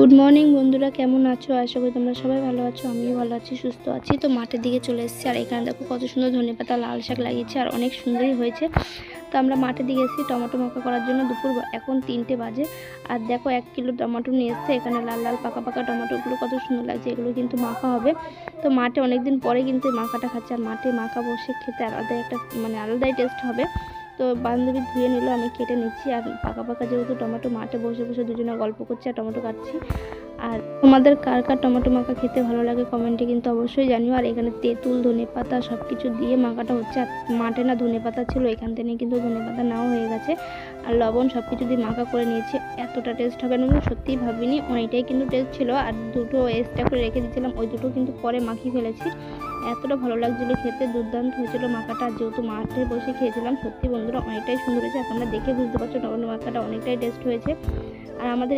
Good morning বন্ধুরা, কেমন আছো? আশা করি তোমরা সবাই ভালো আছো। আমিও ভালো আছি, সুস্থ আছি। তো মাঠের দিকে চলে এসেছি, আর এখানে দেখো কত সুন্দর ধনেপাতা লাল শাক লাগিয়েছে, আর অনেক সুন্দরই হয়েছে। তো আমরা মাঠের দিকে এসেছি টমেটো মাখা করার জন্য। দুপুর এখন 3টে বাজে, আর দেখো 1 কিলো টমেটো নিয়ে এসছে। এখানে লাল লাল পাকা পাকা টমেটোগুলো কত সুন্দর লাগছে, এগুলো কিন্তু মাখা হবে। তো মাঠে অনেকদিন পরে কিন্তু মাখাটা খাচ্ছে, আর মাঠে মাখা বসে খেতে আলাদা একটা আলাদাই টেস্ট হবে। তো বান্ধবী ধুয়ে নিল, আমি কেটে নিচ্ছি। আর পাকা পাকা যেহেতু টমেটো, মাঠে বসে বসে দুজনে গল্প করছি আর টমেটো কাটছি। আর তোমাদের কার কার টমেটো মাখা খেতে ভালো লাগে কমেন্টে কিন্তু অবশ্যই জানিও। আর এখানে তেঁতুল, ধনেপাতা সব কিছু দিয়ে মাখাটা হচ্ছে। আর মাঠে না ধনেপাতা ছিল, এখান থেকে কিন্তু ধনেপাতা নাও হয়ে গেছে। আর লবণ সব কিছু দিয়ে মাখা করে নিয়েছি। এতটা টেস্ট হবে না সত্যিই ভাবিনি, অনেকটাই কিন্তু টেস্ট ছিল। আর দুটো এক্সট্রা করে রেখে দিয়েছিলাম, ওই দুটো কিন্তু পরে মাখিয়ে ফেলেছি। এতটা ভালো লাগছিলো খেতে, দুর্দান্ত হয়েছিল মাখাটা। যেহেতু মাঠে বসে খেয়েছিলাম, সত্যি বন্ধুরা অনেকটাই সুন্দর হয়েছে। আপনারা দেখে বুঝতে পারছো টমেটো মাখাটা অনেকটাই টেস্ট হয়েছে। আর আমাদের